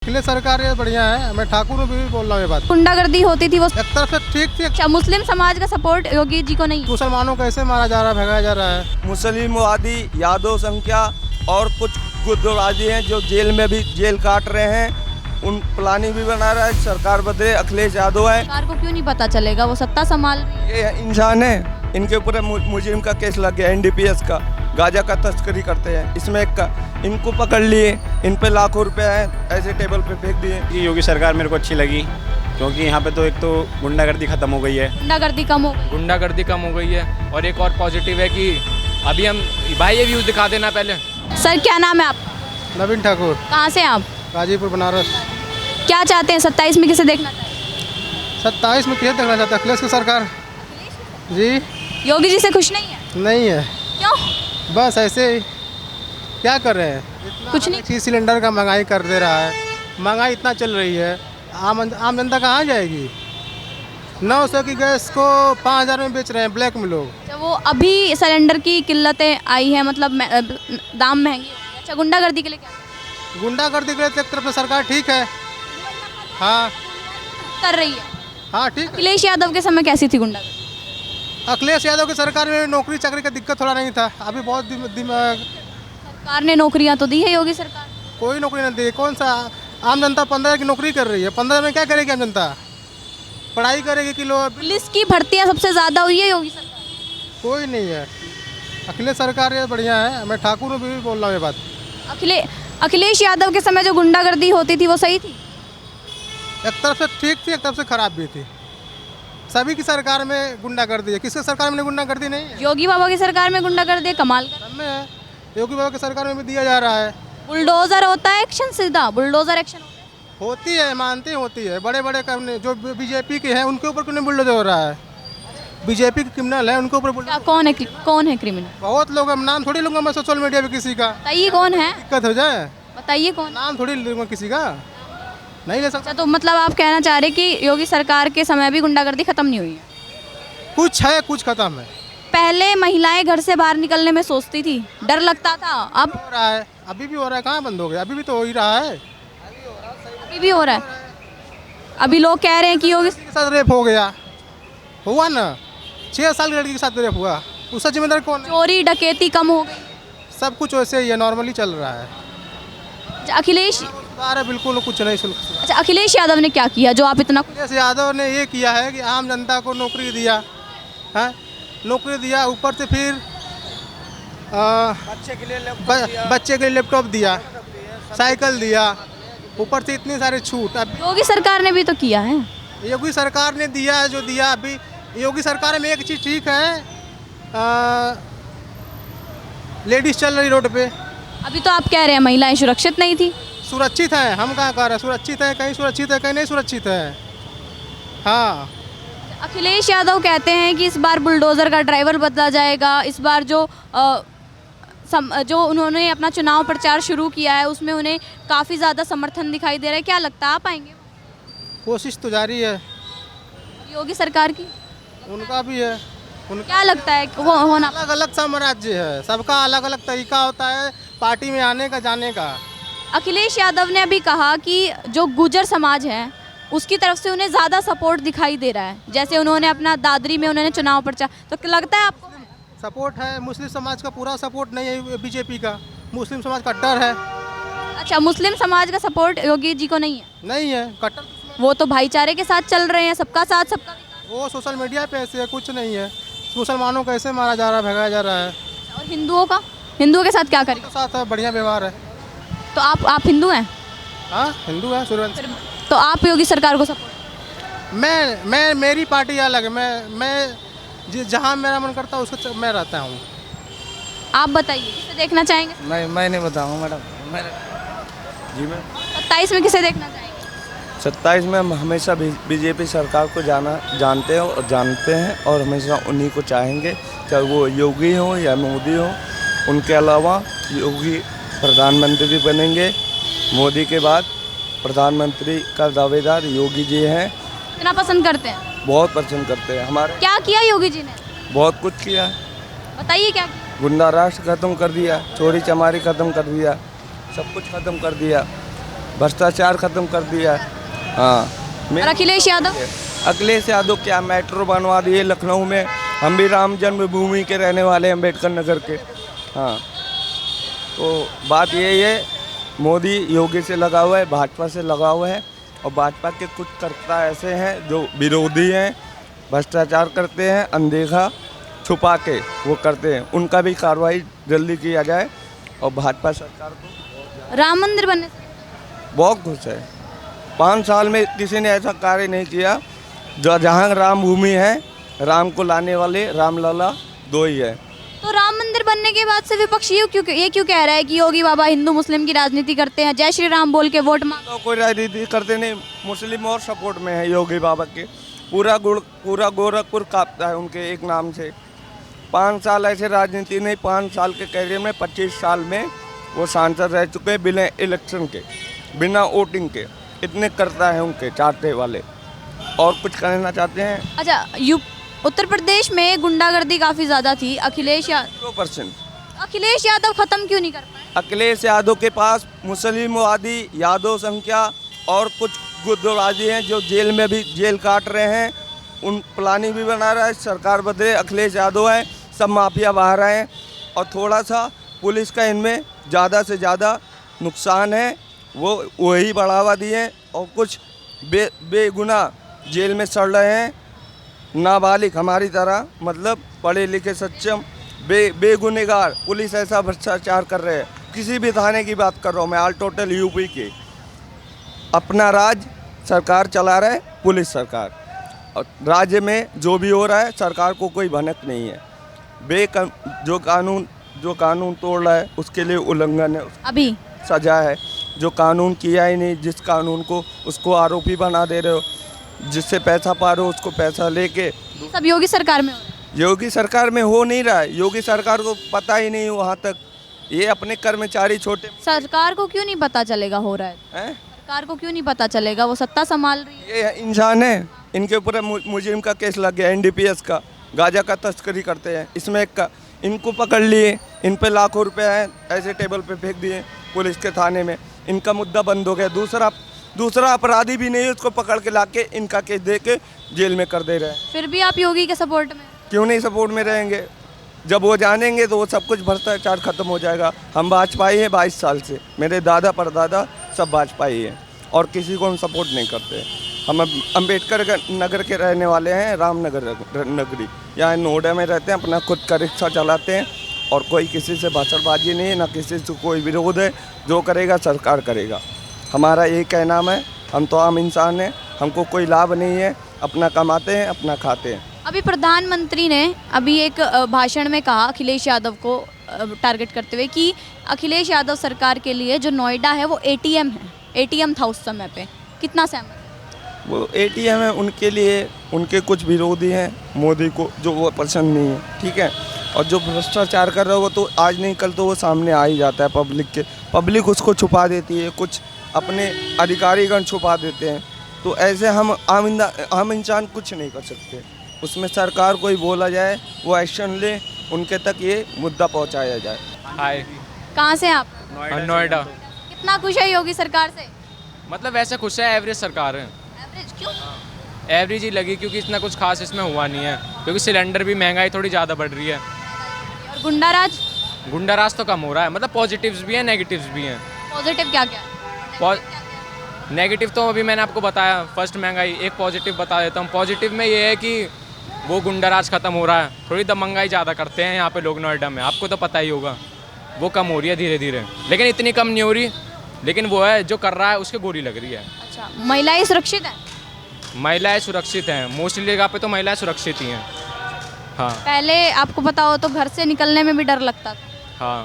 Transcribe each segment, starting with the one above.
अखिलेश सरकार ये बढ़िया है। मैं ठाकुर भी बोल रहा हूँ ये बात। गुंडागर्दी होती थी वो एक तरफ से ठीक थी। अच्छा, मुस्लिम समाज का सपोर्ट योगी जी को नहीं है। मुसलमानों को कैसे मारा जा रहा है, भगाया जा रहा है। मुस्लिमवादी यादव संख्या और कुछ गुटबाजी हैं जो जेल में भी जेल काट रहे हैं। उन प्लानिंग भी बना रहा है। सरकार बदले अखिलेश यादव है। सरकार को क्यों नहीं पता चलेगा, वो सत्ता संभाल रही है। ये इंसान है, इनके ऊपर मुजरिम का केस लग गया एनडीपीएस का। गांजा का तस्करी करते हैं, इसमें एक इनको पकड़ लिए, इन पे लाखों रुपए हैं ऐसे टेबल पे फेंक दिए। ये योगी सरकार मेरे को अच्छी लगी क्योंकि यहाँ पे तो एक तो गुंडागर्दी खत्म हो गई है। गुंडागर्दी कम हो गई। गुंडागर्दी कम हो गई है। और एक और पॉजिटिव है कि अभी हम भाई ये व्यूज दिखा देना पहले। सर क्या नाम है आपका? नवीन ठाकुर, कहाँ से हैं आप? गाजीपुर बनारस। क्या चाहते हैं 27 में किसे देखना चाहिए? 27 में किसे देखना चाहते हैं? अखिलेश की सरकार जी। योगी जी से खुश नहीं है? नहीं है, क्यों? बस ऐसे ही। क्या कर रहे हैं? कुछ नहीं। चीज सिलेंडर का महंगाई कर दे रहा है। महंगाई इतना चल रही है, आम जनता कहाँ जाएगी? 900 की गैस को 5000 में बेच रहे हैं ब्लैक में लोग। अच्छा, वो अभी सिलेंडर की किल्लतें आई हैं, मतलब दाम महंगे हो गए। अच्छा, गुंडागर्दी के लिए क्या गुंडागर्दी के लिए तो एक तरफ से सरकार ठीक है। हाँ कर रही है? हाँ ठीक है। अखिलेश यादव के समय कैसी थी गुंडागर्दी? अखिलेश यादव की सरकार में नौकरी चाकरी का दिक्कत थोड़ा नहीं था। अभी बहुत सरकार ने नौकरियां तो दी है योगी सरकार। कोई नौकरी नहीं दी। कौन सा आम जनता 15 की नौकरी कर रही है? 15 में क्या करेगी आम जनता? पढ़ाई करेगी कि लोग? पुलिस की भर्तियां सबसे ज़्यादा हुई है योगी सरकार। कोई नहीं है। अखिलेश सरकार ये बढ़िया है। मैं ठाकुर भी बोल रहा हूँ ये बात। अखिलेश यादव के समय जो गुंडागर्दी होती थी वो सही थी? एक तरफ से ठीक थी, एक तरफ से खराब भी थी। सभी की सरकार में गुंडागर्दी है, किसकी सरकार में गुंडागर्दी नहीं है? योगी बाबा की सरकार में गुंडागर्दी है, कमाल का। सब में है। योगी बाबा की सरकार में भी दिया जा रहा है। बुलडोजर होता है एक्शन, सीधा बुलडोजर एक्शन होती है, मानते होती है। बड़े बड़े जो बीजेपी के हैं उनके ऊपर क्यों नहीं बुलडोजर हो रहा है? बीजेपी के क्रिमिनल है, उनके ऊपर क्या? कौन है क्रिमिनल? बहुत लोग। हम नाम थोड़ी लूंगा मैं सोशल मीडिया पे किसी का। बताइए कौन है, दिक्कत हो जाए। बताइए कौन। नाम थोड़ी लूंगा किसी का, नहीं ले सकता। अच्छा, तो मतलब आप कहना चाह रहे कि योगी सरकार के समय भी गुंडागर्दी खत्म नहीं हुई है? कुछ है, कुछ खत्म है। पहले महिलाएं घर से बाहर निकलने में सोचती थी, डर लगता था। अब हो रहा है, अभी भी हो रहा है। कहाँ बंद हो गया? अभी भी तो हो ही रहा है। अभी भी हो रहा है। अभी लोग कह रहे हैं कि योगी के साथ रेप हो गया, हुआ ना? 6 साल की लड़की के साथ रेप हुआ, उसका जिम्मेदार कौन है? चोरी डकैती कम हो गई। सब कुछ वैसे ही है, नॉर्मली चल रहा है। अच्छा, अखिलेश सुधार है, बिल्कुल कुछ नहीं सुधार। अच्छा, अखिलेश यादव ने क्या किया जो आप इतना? अखिलेश यादव ने ये किया है कि आम जनता को नौकरी दिया है। नौकरी दिया, ऊपर से फिर बच्चे के लिए लैपटॉप दिया, साइकिल दिया, ऊपर से इतनी सारी छूट। अब योगी सरकार ने भी तो किया है। योगी सरकार ने दिया है जो दिया। अभी योगी सरकार में एक चीज़ ठीक है, लेडीज चल रही रोड पे। अभी तो आप कह रहे हैं महिलाएं सुरक्षित नहीं थी। सुरक्षित है, हम कहाँ कह रहे हैं सुरक्षित है? कहीं सुरक्षित है, कहीं नहीं सुरक्षित है। हाँ, अखिलेश यादव कहते हैं कि इस बार बुलडोज़र का ड्राइवर बदला जाएगा। इस बार जो उन्होंने अपना चुनाव प्रचार शुरू किया है उसमें उन्हें काफ़ी ज़्यादा समर्थन दिखाई दे रहा है। क्या लगता है, आप आएंगे? कोशिश तो जारी है योगी सरकार की? उनका भी है। क्या लगता है होना? अलग अलग साम्राज्य है, सबका अलग अलग तरीका होता है पार्टी में आने का, जाने का। अखिलेश यादव ने अभी कहा कि जो गुर्जर समाज है उसकी तरफ से उन्हें ज़्यादा सपोर्ट दिखाई दे रहा है। जैसे उन्होंने अपना दादरी में उन्होंने चुनाव प्रचार, तो लगता है आपको? सपोर्ट है। मुस्लिम समाज का पूरा सपोर्ट नहीं है बीजेपी का। मुस्लिम समाज कट्टर है। अच्छा, मुस्लिम समाज का सपोर्ट योगी जी को नहीं है? नहीं है, कट्टर। वो तो भाईचारे के साथ चल रहे हैं, सबका साथ सबका विकास। वो सोशल मीडिया पे ऐसे है, कुछ नहीं है। मुसलमानों को ऐसे मारा जा रहा है, भगाया जा रहा है। और हिंदुओं के साथ क्या करेंगे? उनके साथ बढ़िया व्यवहार है। तो आप हिंदू हैं? हाँ, हिंदू है, सूर्यवंशी। तो आप योगी सरकार को सपोर्ट? मैं मेरी पार्टी अलग है। मैं जहाँ मेरा मन करता है उसको मैं रहता हूँ। आप बताइए किसे देखना चाहेंगे? मैं नहीं बताऊँगा मैडम। जी मैम, 27 में किसे देखना चाहेंगे? 27 में हम हमेशा बीजेपी सरकार को जानते हैं और हमेशा उन्हीं को चाहेंगे, चाहे वो योगी हो या मोदी हो। उनके अलावा योगी प्रधानमंत्री बनेंगे। मोदी के बाद प्रधानमंत्री का दावेदार योगी जी हैं। कितना पसंद करते हैं? बहुत पसंद करते हैं। हमारे क्या किया योगी जी ने? बहुत कुछ किया है। बताइए क्या किया? गुंडा राज खत्म कर दिया, चोरी चमारी खत्म कर दिया, सब कुछ खत्म कर दिया। भ्रष्टाचार खत्म कर दिया है। हाँ और अखिलेश यादव? अखिलेश यादव क्या मेट्रो बनवा दिए लखनऊ में। हम भी राम जन्मभूमि के रहने वाले हैं, अम्बेडकर नगर के। हाँ, तो बात यही है, मोदी योगी से लगा हुआ है, भाजपा से लगा हुआ है, और भाजपा के कुछ कर्ता ऐसे हैं जो विरोधी हैं, भ्रष्टाचार करते हैं, अनदेखा छुपा के वो करते हैं। उनका भी कार्रवाई जल्दी किया जाए। और भाजपा सरकार को राम मंदिर बनने से बहुत खुश है। 5 साल में किसी ने ऐसा कार्य नहीं किया। जो जहाँ राम भूमि है, राम को लाने वाले रामलला 2 ही है। तो राम मंदिर बनने के बाद से विपक्ष ये क्यों कह रहा है कि योगी बाबा हिंदू मुस्लिम की राजनीति करते हैं, जय श्री राम बोल के वोट मांग? तो कोई राजनीति करते नहीं, मुस्लिम और सपोर्ट में है योगी बाबा के। पूरा गोरखपुर कांपता है उनके एक नाम से। 5 साल ऐसे राजनीति नहीं, 5 साल के कैरियर में 25 साल में वो सांसद रह चुके हैं, बिना इलेक्शन के, बिना वोटिंग के। इतने करता है उनके चाहते वाले। और कुछ कहना चाहते हैं? अच्छा, उत्तर प्रदेश में गुंडागर्दी काफी ज्यादा थी। अखिलेश 0% अखिलेश यादव खत्म क्यों नहीं कर पाए? अखिलेश यादव के पास मुस्लिमवादी यादव संख्या और कुछ गुटबाजी हैं जो जेल में भी जेल काट रहे हैं। उन प्लानिंग भी बना रहा है, सरकार बदले अखिलेश यादव है, सब माफिया बाहर आए। और थोड़ा सा पुलिस का इनमें ज़्यादा से ज़्यादा नुकसान है, वो वही बढ़ावा दिए। और कुछ बेगुनाह जेल में सड़ रहे हैं, नाबालिग हमारी तरह, मतलब पढ़े लिखे सक्षम बेगुनहगार। पुलिस ऐसा भ्रष्टाचार कर रहे हैं। किसी भी थाने की बात कर रहा हूँ मैं, ऑल टोटल यूपी के। अपना राज सरकार चला रहा है, पुलिस सरकार। और राज्य में जो भी हो रहा है, सरकार को कोई भनक नहीं है। जो कानून तोड़ रहा है उसके लिए उल्लंघन है, अभी सजा है। जो कानून किया ही नहीं, जिस कानून को, उसको आरोपी बना दे रहे हो। जिससे पैसा पा रहे हो उसको पैसा लेके। सब योगी सरकार में हो रहा है। योगी सरकार में हो नहीं रहा है, योगी सरकार को पता ही नहीं वहाँ तक। ये अपने कर्मचारी छोटे। सरकार को क्यों नहीं पता चलेगा हो रहा है? सरकार को क्यों नहीं पता चलेगा? वो सत्ता संभाल रही है। ये इंसान है, इनके ऊपर मुजरिम का केस लग गया, NDPS का। गांजा का तस्करी करते हैं, इसमें एक का। इनको पकड़ लिए, इन पे लाखों रुपए हैं, ऐसे टेबल पे फेंक दिए पुलिस के थाने में। इनका मुद्दा बंद हो गया। दूसरा अपराधी भी नहीं है, उसको पकड़ के लाके इनका केस दे के जेल में कर दे रहे हैं। फिर भी आप योगी के सपोर्ट में? क्यों नहीं सपोर्ट में रहेंगे? जब वो जानेंगे तो वो सब कुछ भ्रष्टाचार खत्म हो जाएगा। हम भाजपाई हैं 22 साल से, मेरे दादा परदादा सब भाजपाई हैं, और किसी को हम सपोर्ट नहीं करते। हम अम्बेडकर नगर के रहने वाले हैं, रामनगर नगरी। यहाँ नोएडा में रहते हैं, अपना खुद का रिक्शा चलाते हैं, और कोई किसी से भाषणबाजी नहीं है, ना किसी से कोई विरोध है। जो करेगा सरकार करेगा। हमारा यही कहना है, हम तो आम इंसान हैं, हमको कोई लाभ नहीं है, अपना कमाते हैं, अपना खाते हैं। अभी प्रधानमंत्री ने अभी एक भाषण में कहा अखिलेश यादव को टारगेट करते हुए कि अखिलेश यादव सरकार के लिए जो नोएडा है वो ATM है, ATM था उस समय पे। कितना सहमत? वो ATM है उनके लिए। उनके कुछ विरोधी हैं मोदी को, जो वो पसंद नहीं है, ठीक है। और जो भ्रष्टाचार कर रहा है वो तो आज नहीं कल तो वो सामने आ ही जाता है पब्लिक के। पब्लिक उसको छुपा देती है, कुछ अपने अधिकारीगण छुपा देते हैं। तो ऐसे हम आम इंसान कुछ नहीं कर सकते। उसमें सरकार को ही बोला जाए, वो एक्शन ले, उनके तक ये मुद्दा पहुंचाया जाए। हाय, कहाँ से आप? नोएडा। कितना खुश है योगी सरकार से? मतलब वैसे खुश है, एवरेज सरकार है। एवरेज क्यों? एवरेज ही लगी, क्योंकि इतना कुछ खास इसमें हुआ नहीं है। क्योंकि सिलेंडर भी महंगाई थोड़ी ज़्यादा बढ़ रही है। और गुंडाराज तो कम हो रहा है। मतलब पॉजिटिव्स भी हैं, नेगेटिव्स भी हैं। पॉजिटिव क्या क्या? नेगेटिव तो अभी मैंने आपको बताया, फर्स्ट महंगाई। एक पॉजिटिव बता देता हूँ। पॉजिटिव में ये है कि वो गुंडाराज खत्म हो रहा है। थोड़ी दमंगाई ज़्यादा करते हैं यहाँ पे लोग नोएडा में, आपको तो पता ही होगा। वो कम हो रही है धीरे धीरे, लेकिन इतनी कम नहीं हो रही। लेकिन वो है जो कर रहा है उसके गोली लग रही है। अच्छा, महिलाएं सुरक्षित हैं? महिलाएं सुरक्षित हैं, मोस्टली जगह पे तो महिलाएं सुरक्षित ही हैं। हाँ। पहले आपको पता हो तो घर से निकलने में भी डर लगता था। हाँ।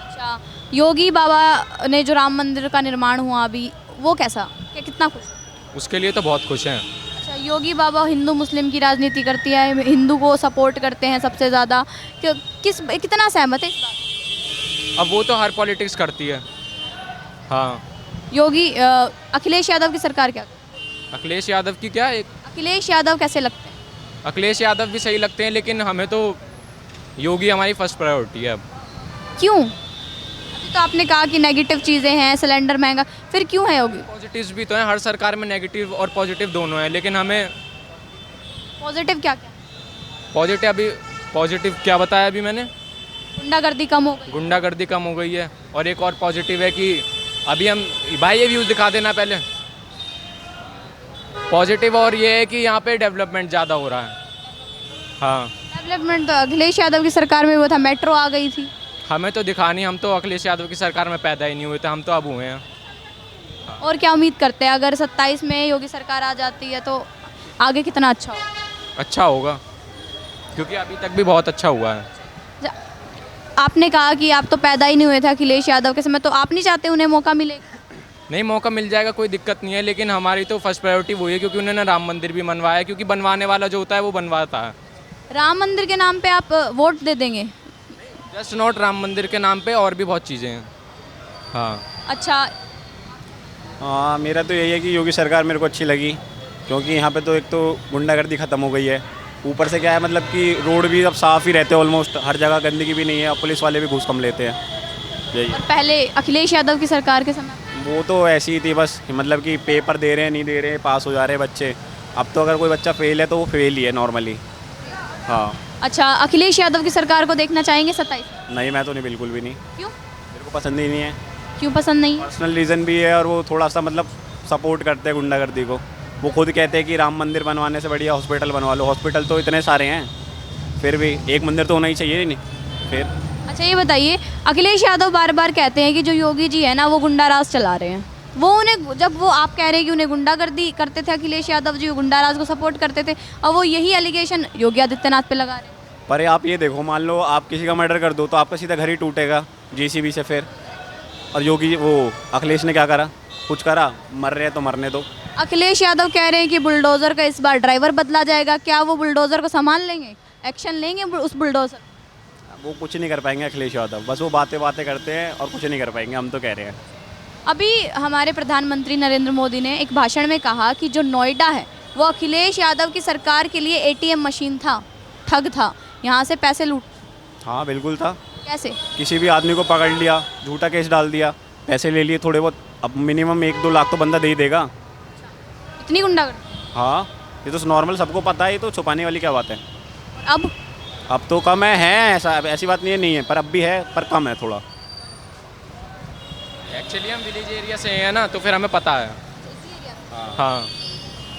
अच्छा, योगी बाबा ने जो राम मंदिर का निर्माण हुआ अभी, वो कैसा, कितना खुश? उसके लिए तो बहुत खुश हैं। अच्छा, योगी बाबा हिंदू मुस्लिम की राजनीति करती है, हिंदू को सपोर्ट करते हैं सबसे ज़्यादा, कितना सहमत है इस बात? अब वो तो हर पॉलिटिक्स करती है। हाँ। योगी अखिलेश यादव की सरकार क्या? अखिलेश यादव की क्या? अखिलेश यादव कैसे लगते हैं? अखिलेश यादव भी सही लगते हैं, लेकिन हमें तो योगी हमारी फर्स्ट प्रायोरिटी है अब। क्यों? तो आपने कहा कि नेगेटिव चीज़ें हैं, सिलेंडर महंगा, फिर क्यों है योगी? पॉजिटिव्स भी तो हैं, हर सरकार में नेगेटिव और पॉजिटिव दोनों हैं, लेकिन हमें पॉजिटिव क्या क्या? पॉजिटिव क्या बताया अभी मैंने? गुंडागर्दी कम हो गई। गुंडागर्दी कम हो गई है, और एक और पॉजिटिव है कि अभी हम भाई ये व्यूज़ दिखा देना पहले। पॉजिटिव और ये है कि यहाँ पे डेवलपमेंट ज़्यादा हो रहा है। हाँ, डेवलपमेंट तो अखिलेश यादव की सरकार में वो था, मेट्रो आ गई थी। हमें तो दिखा नहीं, हम तो अखिलेश यादव की सरकार में पैदा ही नहीं हुए थे, हम तो अब हुए हैं। और क्या उम्मीद करते हैं अगर 27 में योगी सरकार आ जाती है तो आगे कितना अच्छा होगा? अच्छा होगा, क्योंकि अभी तक भी बहुत अच्छा हुआ है। अच्छा, आपने कहा कि आप तो पैदा ही नहीं हुए थे अखिलेश यादव के समय, तो आप नहीं चाहते उन्हें मौका मिलेगा? नहीं, मौका मिल जाएगा, कोई दिक्कत नहीं है, लेकिन हमारी तो फर्स्ट प्रायोरिटी वही है, क्योंकि उन्होंने राम मंदिर भी बनवाया, क्योंकि बनवाने वाला जो होता है वो बनवाता है। राम मंदिर के नाम पे आप वोट दे देंगे? जस्ट नॉट राम मंदिर के नाम पे, और भी बहुत चीज़ें हैं। हाँ, अच्छा, हाँ, मेरा तो यही है कि योगी सरकार मेरे को अच्छी लगी, क्योंकि यहाँ पे तो एक तो गुंडागर्दी ख़त्म हो गई है, ऊपर से क्या है मतलब कि रोड भी अब साफ़ ही रहते हैं, ऑलमोस्ट हर जगह गंदगी भी नहीं है, और पुलिस वाले भी घूस कम लेते हैं। यही और पहले अखिलेश यादव की सरकार के समय? वो तो ऐसी ही थी बस, मतलब कि पेपर दे रहे हैं, नहीं दे रहे हैं, पास हो जा रहे हैं बच्चे। अब तो अगर कोई बच्चा फेल है तो वो फेल ही है नॉर्मली। हाँ, अच्छा, अखिलेश यादव की सरकार को देखना चाहेंगे 27? नहीं, मैं तो नहीं, बिल्कुल भी नहीं, क्यों? मेरे को पसंद ही नहीं है। क्यों पसंद नहीं है? पर्सनल रीज़न भी है, और वो थोड़ा सा मतलब सपोर्ट करते हैं गुंडागर्दी को। वो खुद कहते हैं कि राम मंदिर बनवाने से बढ़िया हॉस्पिटल बनवा लो। हॉस्पिटल तो इतने सारे हैं, फिर भी एक मंदिर तो होना ही चाहिए नहीं फिर। अच्छा, ये बताइए, अखिलेश यादव बार बार कहते हैं कि जो योगी जी है ना वो गुंडाराज चला रहे हैं। वो उन्हें, जब वो आप कह रहे हैं कि उन्हें गुंडागर्दी करते थे अखिलेश यादव जी, गुंडाराज को सपोर्ट करते थे, और वो यही एलिगेशन योगी आदित्यनाथ पे लगा रहे हैं। पर आप ये देखो, मान लो आप किसी का मर्डर कर दो तो आपका सीधा घर ही टूटेगा जेसीबी से फिर। और योगी वो अखिलेश ने क्या करा? कुछ करा? मर रहे हैं तो मरने दो। अखिलेश यादव कह रहे हैं कि बुलडोजर का इस बार ड्राइवर बदला जाएगा, क्या वो बुलडोजर को संभाल लेंगे, एक्शन लेंगे उस बुलडोजर? वो कुछ नहीं कर पाएंगे अखिलेश यादव, बस वो बातें करते हैं और कुछ नहीं कर पाएंगे, हम तो कह रहे हैं। अभी हमारे प्रधानमंत्री नरेंद्र मोदी ने एक भाषण में कहा कि जो नोएडा है वो अखिलेश यादव की सरकार के लिए एटीएम मशीन था, ठग था, यहाँ से पैसे लूट। हाँ, बिल्कुल था। कैसे? किसी भी आदमी को पकड़ लिया, झूठा केस डाल दिया, पैसे ले लिए थोड़े बहुत, अब मिनिमम 1-2 लाख तो बंदा दे ही देगा। इतनी गुंडागर्दी? हाँ, ये तो नॉर्मल, सबको पता है, ये तो छुपाने वाली क्या बात है। अब तो कम है ऐसा, ऐसी बात नहीं है, पर अब भी है, पर कम है थोड़ा। एक्चुअली हम विलेज एरिया से हैं ना, तो फिर हमें पता है। हाँ,